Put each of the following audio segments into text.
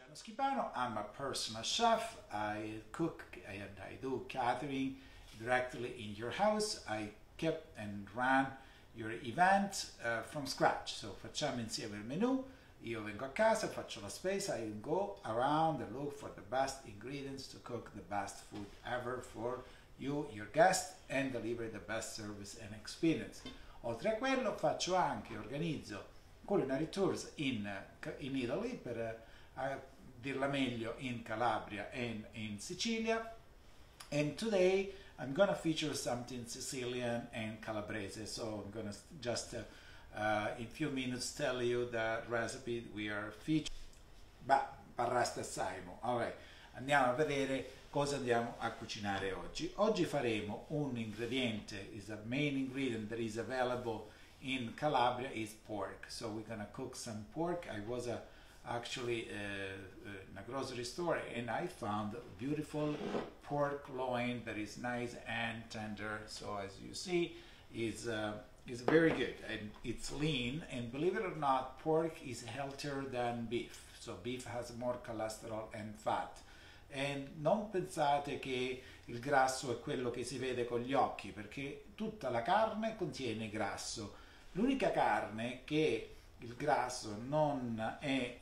Luciano. I'm a personal chef. I cook and I do catering directly in your house. I kept and ran your event from scratch. So facciamo insieme il menù. Io vengo a casa, faccio la spesa, I go around and look for the best ingredients to cook the best food ever for you, your guest, and deliver the best service and experience. Oltre a quello faccio anche, organizzo culinary tours in Italy, per dirla meglio, in Calabria and in Sicilia. And today I'm gonna feature something Sicilian and Calabrese, so I'm gonna just in a few minutes tell you the recipe we are featuring. Parrasta Saimo. Alright, andiamo a vedere cosa andiamo a cucinare oggi. Oggi faremo un ingrediente, is a main ingredient that is available in Calabria, is pork. So we're gonna cook some pork. I was actually in a grocery store and I found beautiful pork loin that is nice and tender. So as you see, is very good and it's lean, and believe it or not, pork is healthier than beef. So beef has more cholesterol and fat. E non pensate che il grasso è quello che si vede con gli occhi, perché tutta la carne contiene grasso. L'unica carne che il grasso non è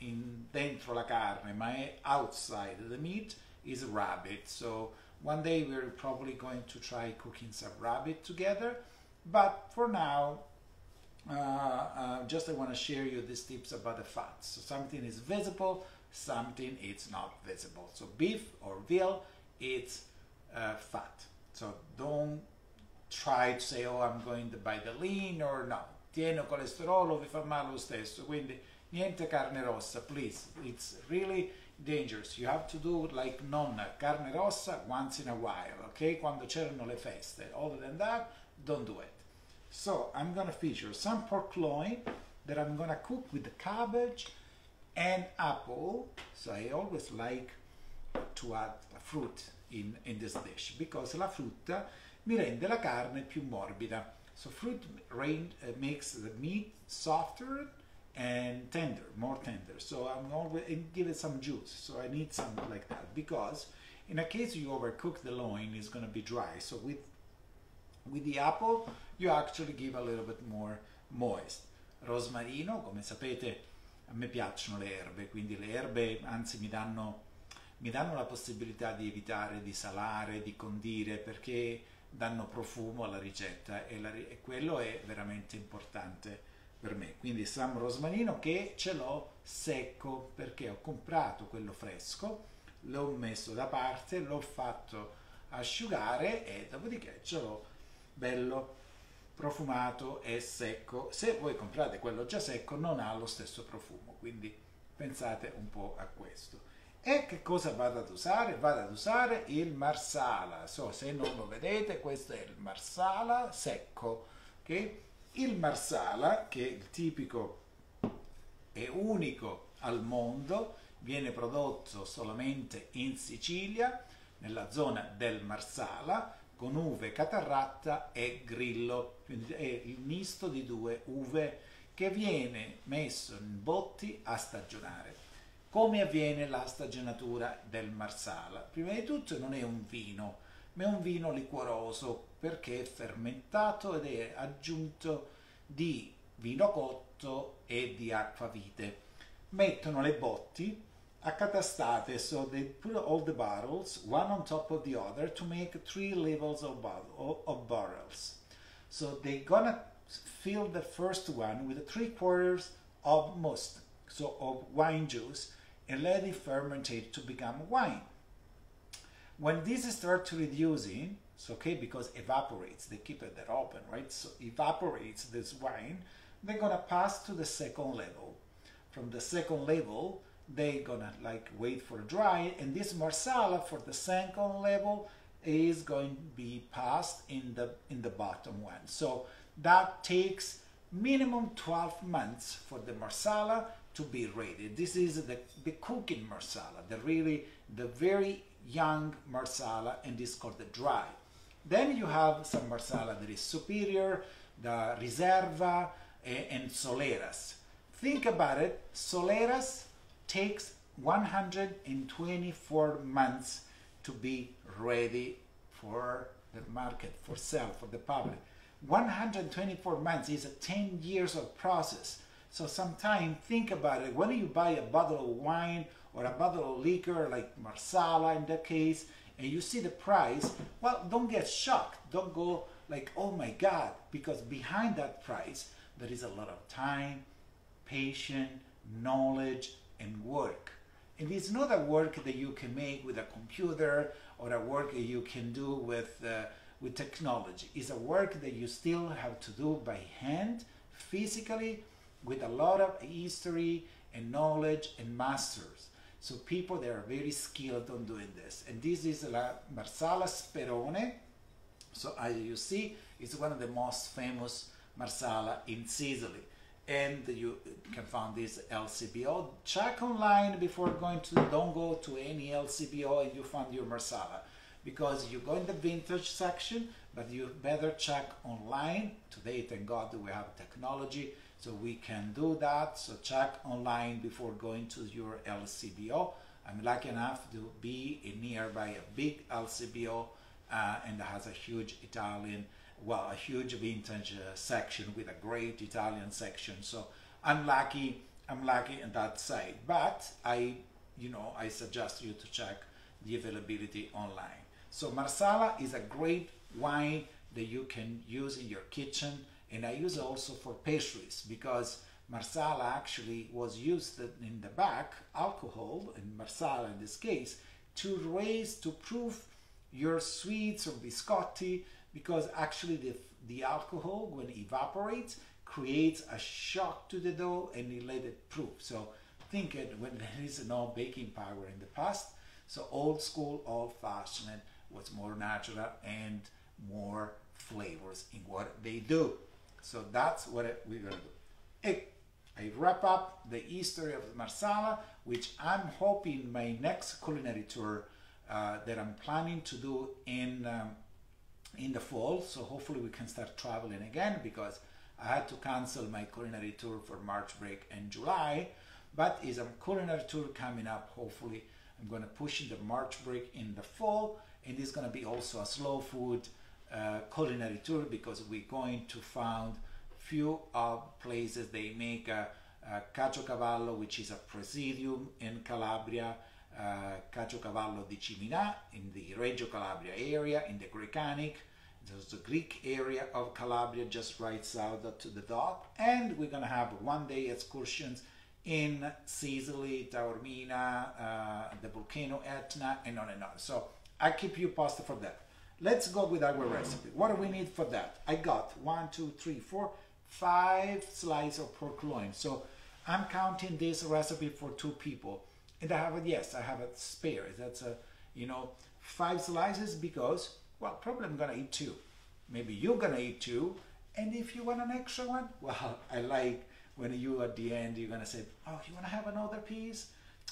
dentro la carne ma è outside the meat is rabbit. So one day we're probably going to try cooking some rabbit together. But for now, just I want to share you these tips about the fats. So something is visible, something is not visible. So beef or veal, it's fat. So don't try to say, oh, I'm going to buy the lean, or no. Tiene colesterolo, vi fa male lo stesso. Quindi niente carne rossa, please. It's really dangerous. You have to do like nonna, carne rossa once in a while, okay? Quando c'erano le feste. Other than that, don't do it. So I'm gonna feature some pork loin that I'm gonna cook with the cabbage and apple. So I always like to add a fruit in this dish because la frutta mi rende la carne più morbida. So fruit makes the meat softer and tender, more tender. So I'm always give it some juice. So I need something like that because in a case you overcook the loin, it's gonna be dry. So with the apple, you actually give a little bit more moist. Rosmarino, come sapete, a me piacciono le erbe, quindi le erbe anzi mi danno la possibilità di evitare di salare, di condire, perché danno profumo alla ricetta e quello è veramente importante per me. Quindi some rosmarino che ce l'ho secco perché ho comprato quello fresco, l'ho messo da parte, l'ho fatto asciugare e dopodiché ce l'ho bello profumato e secco. Se voi comprate quello già secco non ha lo stesso profumo, quindi pensate un po' a questo. E che cosa vado ad usare? Vado ad usare il Marsala. So, se non lo vedete, questo è il Marsala secco, okay? Il Marsala, che è il tipico e unico al mondo, viene prodotto solamente in Sicilia, nella zona del Marsala, con uve catarratta e grillo, quindi è il misto di due uve che viene messo in botti a stagionare. Come avviene la stagionatura del Marsala? Prima di tutto non è un vino, ma è un vino liquoroso perché è fermentato ed è aggiunto di vino cotto e di acquavite. Mettono le botti accatastate, so they put all the bottles one on top of the other to make 3 levels of barrels. So they're gonna fill the first one with 3/4 of must, so of wine juice, and let it fermentate to become wine. When this starts reducing, it's okay because evaporates, they keep it there open, right? So evaporates this wine, they're gonna pass to the second level. From the second level, they're gonna like wait for dry, and this Marsala for the second level is going to be passed in the bottom one. So that takes minimum 12 months for the Marsala to be ready. This is the cooking Marsala, the very young Marsala, and this is called the dry. Then you have some Marsala that is superior, the Riserva and Soleras. Think about it, Soleras takes 124 months to be ready for the market, for sale, for the public. 124 months is a 10 years of process. So sometimes think about it. When you buy a bottle of wine or a bottle of liquor like Marsala in that case, and you see the price, well, don't get shocked. Don't go like, oh my God, because behind that price, there is a lot of time, patience, knowledge, and work. And it's not a work that you can make with a computer or a work that you can do with technology. It's a work that you still have to do by hand, physically, with a lot of history and knowledge and masters. So people that are very skilled on doing this. And this is La Marsala Sperone. So as you see, it's one of the most famous Marsala in Sicily. And you can find this LCBO. Check online before going to, don't go to any LCBO and you find your Marsala. Because you go in the vintage section, but you better check online. Today, thank God that we have technology, so we can do that. So check online before going to your LCBO. I'm lucky enough to be nearby a big LCBO and that has a huge Italian, well, a huge vintage section with a great Italian section. So I'm lucky on that side. But I suggest you to check the availability online. So Marsala is a great wine that you can use in your kitchen, and I use it also for pastries because Marsala actually was used in the back, alcohol, in Marsala in this case, to proof your sweets or biscotti, because actually the alcohol, when it evaporates, creates a shock to the dough and it let it proof. So think it when there is no baking powder in the past, so old school, old fashioned was more natural and more flavors in what they do. So that's what we're gonna do. I wrap up the history of Marsala, which I'm hoping my next culinary tour that I'm planning to do in the fall. So hopefully we can start traveling again, because I had to cancel my culinary tour for March break and July, but is a culinary tour coming up. Hopefully I'm going to push the March break in the fall, and it's going to be also a slow food culinary tour, because we're going to find few places they make cacciocavallo, which is a presidium in Calabria, cacciocavallo di Ciminà in the Reggio Calabria area, in the Grecanic. There's the Greek area of Calabria just right south to the dock, and we're going to have one-day excursions in Sicily, Taormina, the volcano Etna, and on and on. So I keep you posted for that. Let's go with our recipe. What do we need for that? I got 5 slices of pork loin. So I'm counting this recipe for 2 people. And I have a spare. That's 5 slices because, well, probably I'm gonna eat 2. Maybe you're gonna eat 2. And if you want an extra one, well, I like when you at the end, you're gonna say, oh, you wanna have another piece?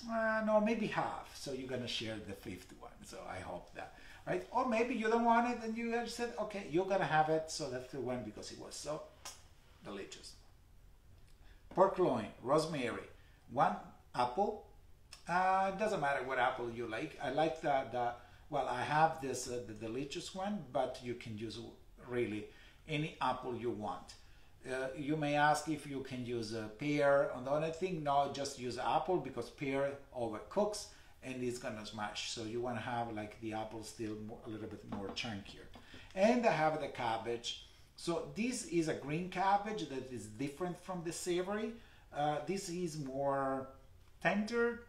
No, maybe half. So you're gonna share the 5th one. So I hope that, right? Or maybe you don't want it and you just said, okay, you're gonna have it. So that's the one because it was so delicious. Pork loin, rosemary, 1 apple. It doesn't matter what apple you like. I like well, I have this, the delicious one, but you can use really any apple you want. You may ask if you can use a pear on the other thing. No, just use apple because pear overcooks and it's gonna smash. So you want to have like the apple still a little bit more chunkier. And I have the cabbage. So this is a green cabbage that is different from the savory. This is more tender,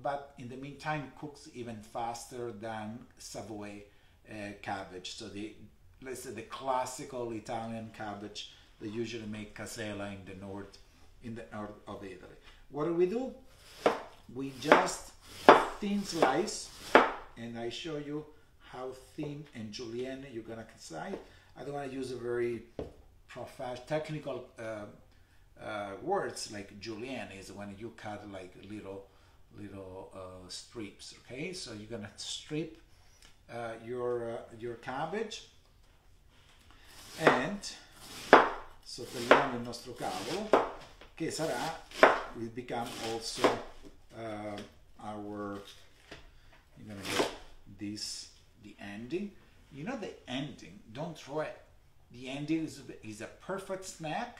but in the meantime cooks even faster than Savoy cabbage. So let's say the classical Italian cabbage they usually make casella in the north of Italy. What do? We just thin slice, and I show you how thin and julienne you're gonna decide. I don't want to use a very technical words like julienne is when you cut like little strips. Okay, so you're gonna strip your cabbage, and sottolineiamo il nostro cavolo che sarà will become also our, you're gonna get this, the ending. You know the ending, don't throw it. The ending is a perfect snack,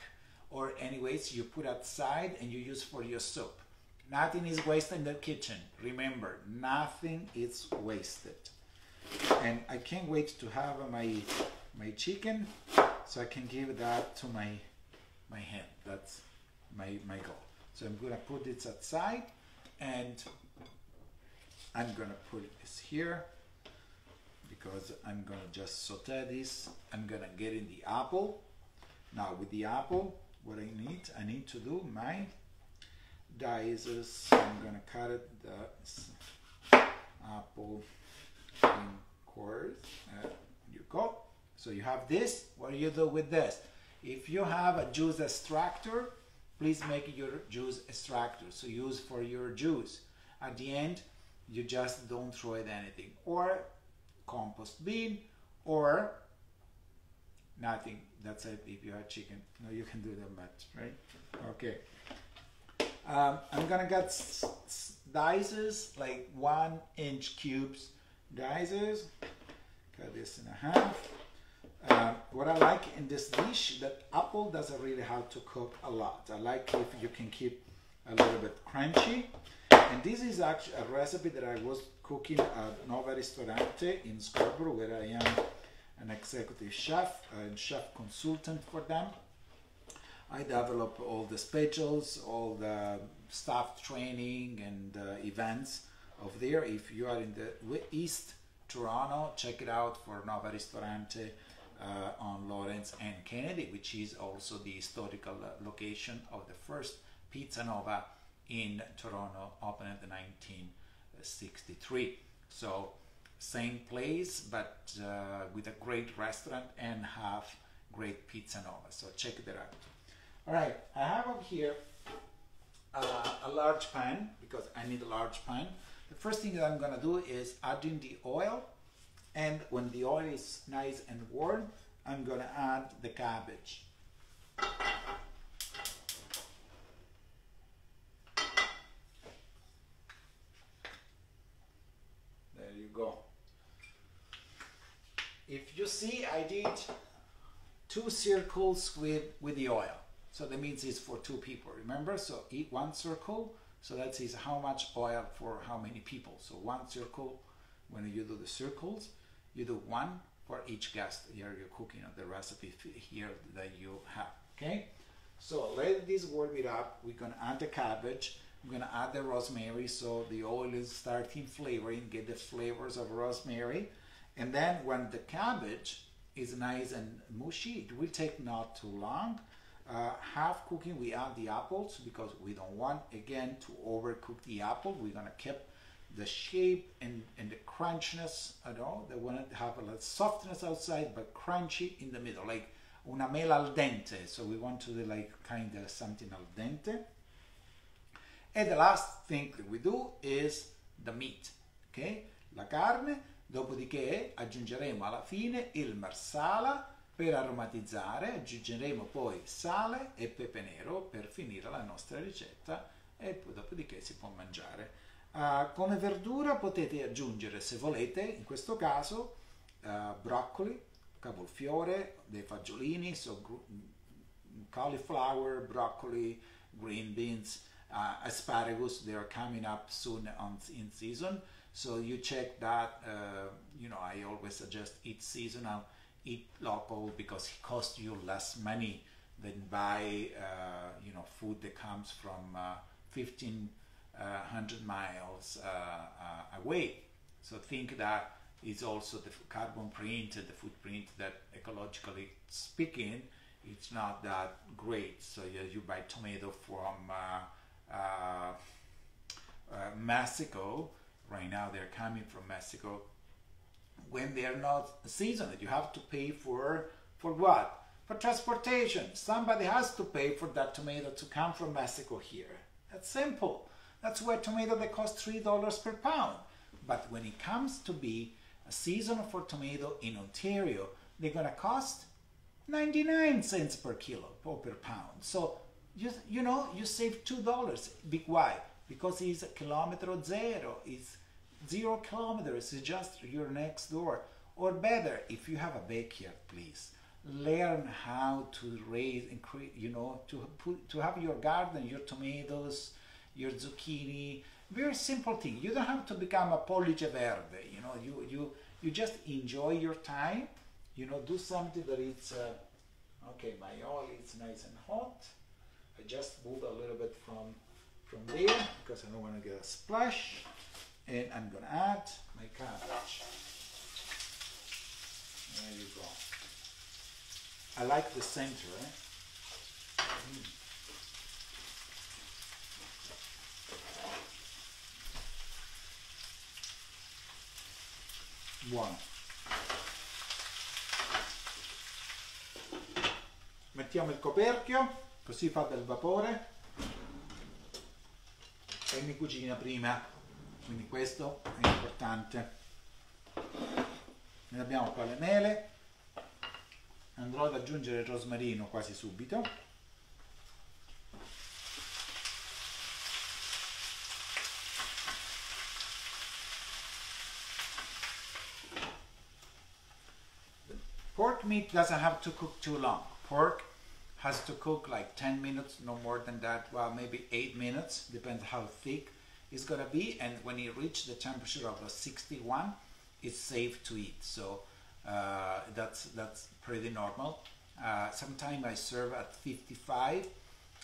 or anyways, you put outside and you use for your soup. Nothing is wasted in the kitchen. Remember, nothing is wasted. And I can't wait to have my chicken, so I can give that to my hen. That's my goal. So I'm gonna put this outside, and I'm gonna put this here because I'm gonna just saute this. I'm gonna get in the apple. Now with the apple, what I need to do my dices. I'm gonna cut it, the apple in quarters. You go. So you have this. What do you do with this? If you have a juice extractor, please make your juice extractor. So use for your juice. At the end, you just don't throw it anything. Or compost bin, or nothing. That's it. If you have chicken, no, you can do that much, right? Okay. I'm gonna get dices, like 1 inch cubes dices. Cut this in half. What I like in this dish, that apple doesn't really have to cook a lot. I like if you can keep a little bit crunchy. And this is actually a recipe that I was cooking at Nova Ristorante in Scarborough, where I am an executive chef and chef consultant for them. I develop all the specials, all the staff training and events of there. If you are in the East Toronto, check it out for Nova Ristorante on Lawrence and Kennedy, which is also the historical location of the first Pizza Nova in Toronto, opened in 1963. So same place, but with a great restaurant and have great Pizza Nova. So check it out. All right, I have up here a large pan, because I need a large pan. The first thing that I'm gonna do is add in the oil, and when the oil is nice and warm, I'm gonna add the cabbage. There you go. If you see, I did 2 circles with the oil. So that means it's for 2 people, remember? So eat 1 circle, so that is how much oil for how many people. So 1 circle, when you do the circles, you do 1 for each guest. Here you're cooking on the recipe here that you have, okay? So let this warm it up. We're gonna add the cabbage. We're gonna add the rosemary, so the oil is starting flavoring, get the flavors of rosemary. And then when the cabbage is nice and mushy, it will take not too long. Half cooking, we add the apples, because we don't want, again, to overcook the apple. We're gonna keep the shape and the crunchiness at all. They want to have a little softness outside, but crunchy in the middle, like una mela al dente. So we want to do like kind of something al dente. And the last thing that we do is the meat, okay? La carne. Dopodiché aggiungeremo alla fine il marsala per aromatizzare, aggiungeremo poi sale e pepe nero per finire la nostra ricetta, e poi dopodiché si può mangiare. Come verdura potete aggiungere, se volete, in questo caso broccoli, cavolfiore, dei fagiolini, so cauliflower, broccoli, green beans, asparagus. They are coming up soon in season. So you check that, you know, I always suggest eat seasonal, eat local, because it costs you less money than buy, you know, food that comes from 1,500 miles away. So think that is also the carbon print, the footprint, that ecologically speaking, it's not that great. So you buy tomato from Mexico. Right now they're coming from Mexico. When they're not seasonal, you have to pay for what? For transportation. Somebody has to pay for that tomato to come from Mexico here. That's simple. That's why tomato they cost $3 per pound. But when it comes to be a season for tomato in Ontario, they're gonna cost 99 cents per kilo or per pound. So you know, you save $2. Why? because it's kilometer zero. It's 0 kilometers. It's just your next door. Or better, if you have a backyard, please learn how to raise and create, you know, to have your garden, your tomatoes, your zucchini. Very simple thing. You don't have to become a pollice verde. You know, you just enjoy your time. You know, do something that it's okay. My oil is nice and hot. I just move a little bit from there because I don't want to get a splash. And I'm gonna add my cabbage. There you go. I like the center. Buono. Mettiamo il coperchio, così fa del vapore e mi cucina prima, quindi questo è importante. Ne abbiamo qua le mele, andrò ad aggiungere il rosmarino quasi subito. Pork meat doesn't have to cook too long. Pork has to cook like 10 minutes, no more than that. Well, maybe 8 minutes, depends how thick it's gonna be. And when you reach the temperature of 61, it's safe to eat. So that's pretty normal. Sometimes I serve at 55.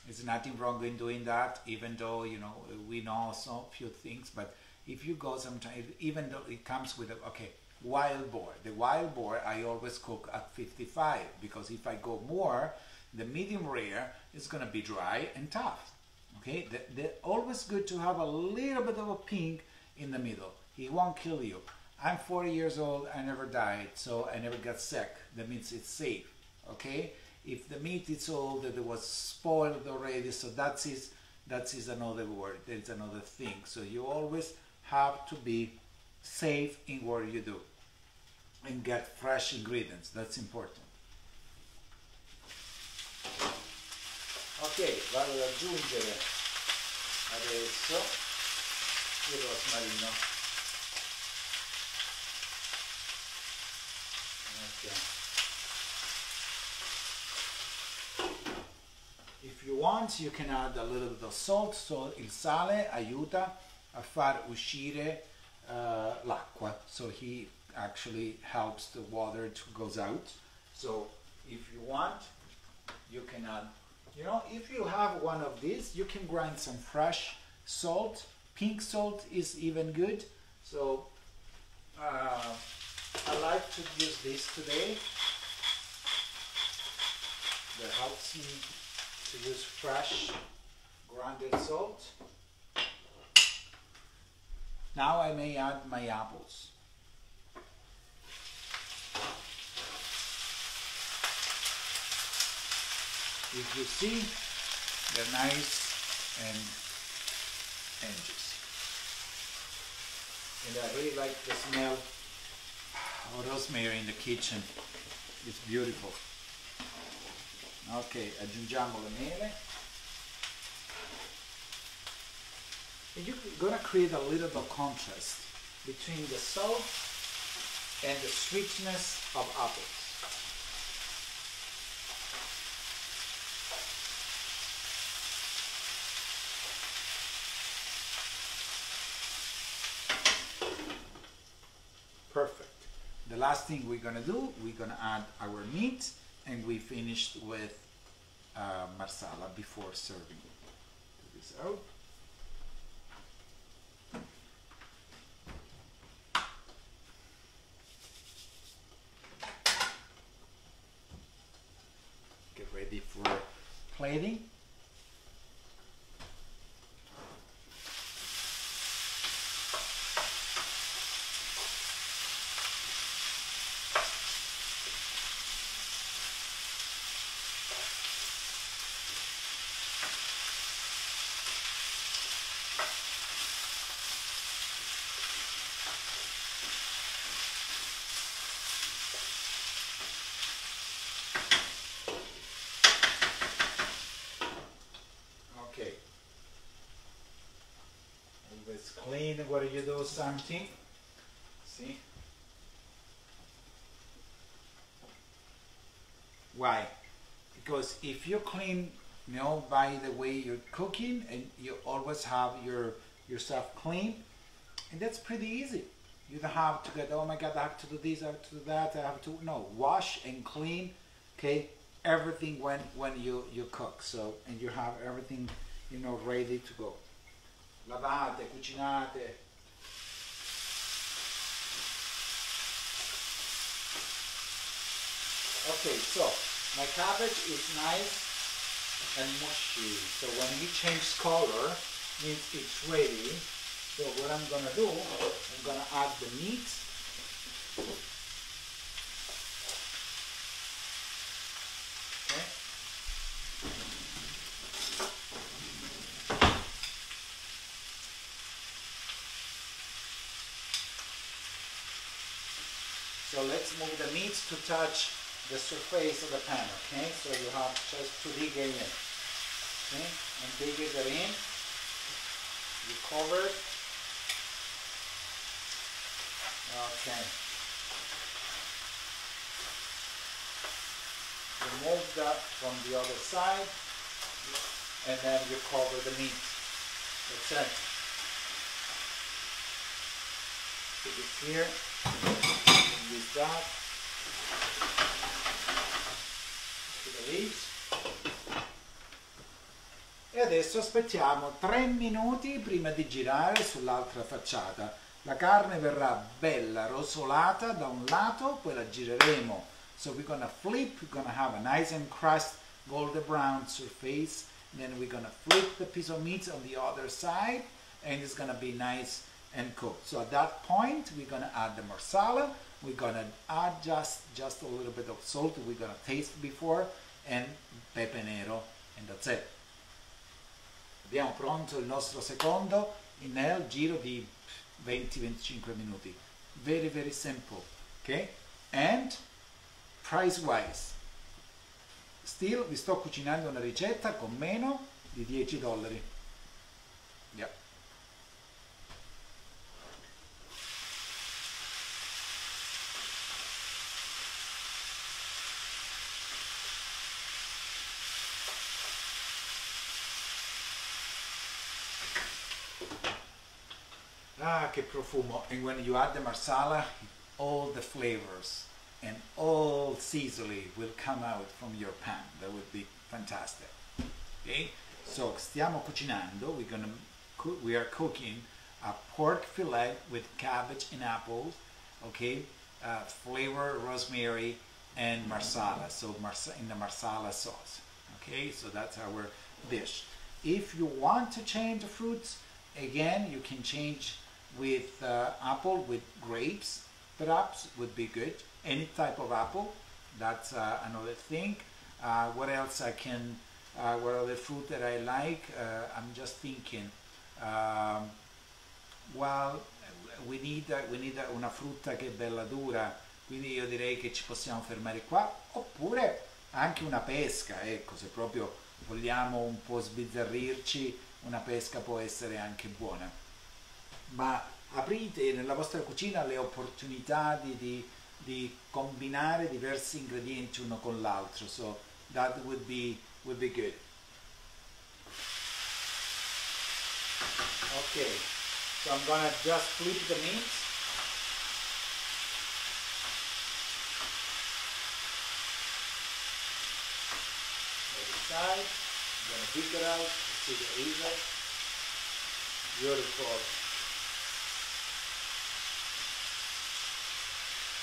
There's nothing wrong in doing that, even though, you know, we know so few things. But if you go sometimes, even though it comes with wild boar. The wild boar I always cook at 55, because if I go more, the medium rare is gonna be dry and tough. Okay, they're always good to have a little bit of a pink in the middle. It won't kill you. I'm 40 years old, I never died, so I never got sick. That means it's safe. Okay, if the meat is old, that it was spoiled already, so that is another word. There's another thing. So you always have to be safe in what you do and get fresh ingredients. That's important. Ok, vado ad aggiungere adesso il rosmarino. Okay. If you want, you can add a little bit of salt. So il sale aiuta a far uscire l'acqua. So he actually helps the water to goes out. So if you want, you can add, you know, if you have one of these, you can grind some fresh salt. Pink salt is even good. So I like to use this today. That helps me to use fresh grounded salt. Now I may add my apples. If you see, they're nice and juicy. And I really like the smell of rosemary in the kitchen. It's beautiful. Ok, aggiungiamo le mele. And you're gonna create a little bit of contrast between the salt and the sweetness of apples. Perfect. The last thing we're gonna do, we're gonna add our meat, and we finished with Marsala before serving. Take this out. Get ready for plating. clean where you do something. See? Why? Because if you clean, you know, by the way you're cooking, and you always have your stuff clean, and that's pretty easy. You don't have to get, oh my God, I have to do this, I have to do that, I have to, no, wash and clean, okay, everything when you cook. So, and you have everything, you know, ready to go. Lavate, cucinate. Okay, so my cabbage is nice and mushy. So when it changes color, means it's ready. So what I'm gonna do, I'm gonna add the meat. Okay. So let's move the meat to touch the surface of the pan, okay? So you have just to dig it in, okay? And dig it in. You cover it. Okay. Remove that from the other side, and then you cover the meat. That's it. Put it here. Use that. Put the leaves. E adesso aspettiamo 3 minuti prima di girare sull'altra facciata. La carne verrà bella rosolata da un lato, poi la gireremo. So we're gonna flip, we're gonna have a nice and crust, golden brown surface. Then we're gonna flip the piece of meat on the other side, and it's gonna be nice and cooked. So at that point, we're gonna add the marsala. We're gonna add just a little bit of salt. We're gonna taste before, and pepe nero, and that's it. Abbiamo pronto il nostro secondo nel giro di 20-25 minuti. Very, very simple, okay? And price-wise, still vi sto cucinando una ricetta con meno di $10. Yeah. Ah, che profumo. And when you add the marsala, all the flavors and all seasoning will come out from your pan. That would be fantastic. Okay, so stiamo cucinando. We are cooking a pork fillet with cabbage and apples. Okay, flavor rosemary and marsala. So in the marsala sauce. Okay, so that's our dish. If you want to change the fruits, again, you can change with apple, with grapes, perhaps would be good. Any type of apple, that's another thing. What else I can, what other fruit that I like? I'm just thinking, well, we need una frutta che è bella dura, quindi io direi che ci possiamo fermare qua, oppure anche una pesca, ecco, se proprio vogliamo un po' sbizzarrirci, una pesca può essere anche buona. Ma aprite nella vostra cucina le opportunità di combinare diversi ingredienti uno con l'altro, so that would be good. Okay, so I'm gonna just flip the meat. Other side, I'm gonna dig it out, see the result. Beautiful.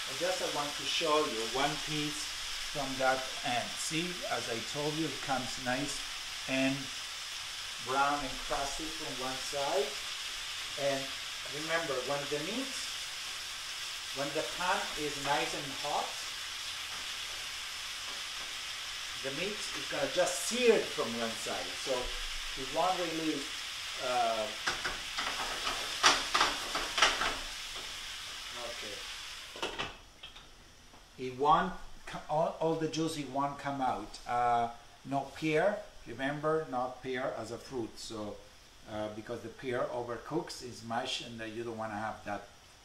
And just I want to show you one piece from that end. See, as I told you, it comes nice and brown and crusty from one side. And remember, when the pan is nice and hot, the meat is gonna just sear it from one side. So you won't really it won't, all the juice, it won't come out. No pear, remember, not pear as a fruit. So because the pear overcooks as much, and you don't want to have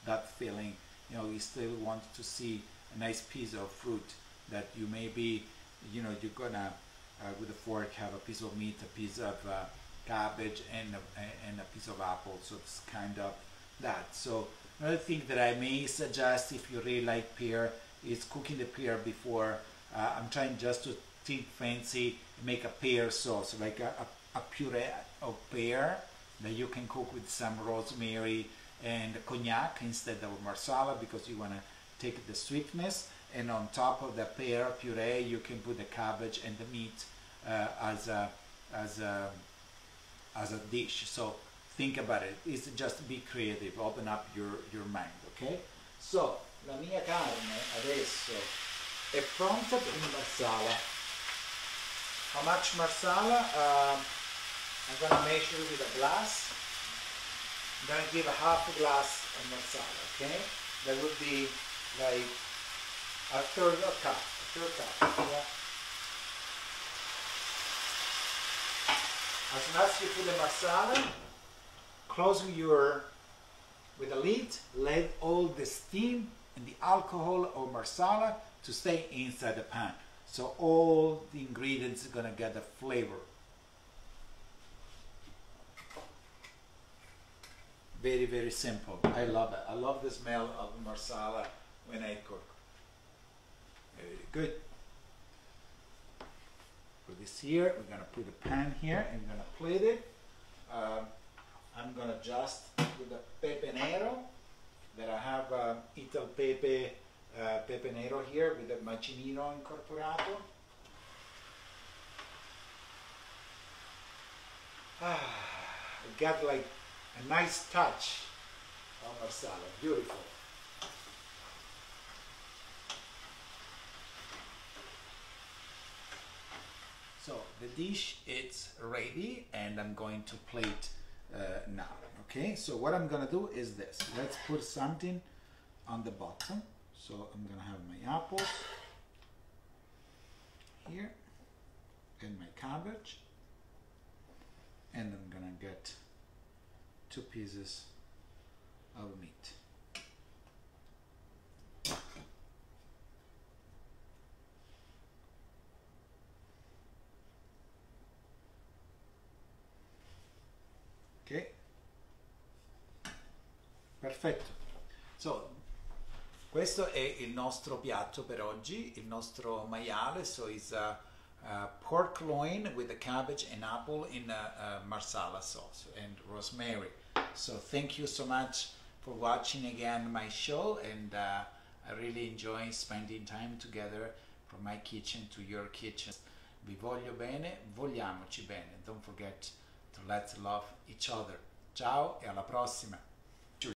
that feeling. You know, you still want to see a nice piece of fruit that you maybe, you know, you're gonna with a fork have a piece of meat, a piece of cabbage, and a piece of apple. So it's kind of that. So another thing that I may suggest, if you really like pear, is cooking the pear before. I'm trying just to think fancy, make a pear sauce, like a puree of pear that you can cook with some rosemary and cognac instead of Marsala, because you want to take the sweetness, and on top of the pear puree you can put the cabbage and the meat as a dish. So think about it. It's just be creative, open up your mind, okay? So la mia carne adesso è pronta per il Marsala. How much Marsala? I'm gonna measure with a glass. I'm gonna give a half a glass of Marsala, okay? That would be like a third cup, yeah? As soon as you put the Marsala, close with a lid, let all the steam and the alcohol of Marsala to stay inside the pan. So all the ingredients are gonna get the flavor. Very, very simple. I love it. I love the smell of Marsala when I cook. Very good. Put this here. We're gonna put the pan here and we're gonna plate it. I'm gonna just with the pepe nero that I have Ital pepe nero here with the macinino incorporato. I got like a nice touch of Marsala, beautiful. So the dish is ready and I'm going to plate now. Okay, so what I'm gonna do is this. Let's put something on the bottom. So I'm gonna have my apples here and my cabbage, and I'm gonna get 2 pieces of meat. Ok, perfetto. So questo è il nostro piatto per oggi, il nostro maiale. So it's a pork loin with the cabbage and apple in a Marsala sauce and rosemary. So thank you so much for watching again my show, and I really enjoy spending time together from my kitchen to your kitchen. Vi voglio bene, vogliamoci bene. Don't forget to let's love each other. Ciao e alla prossima.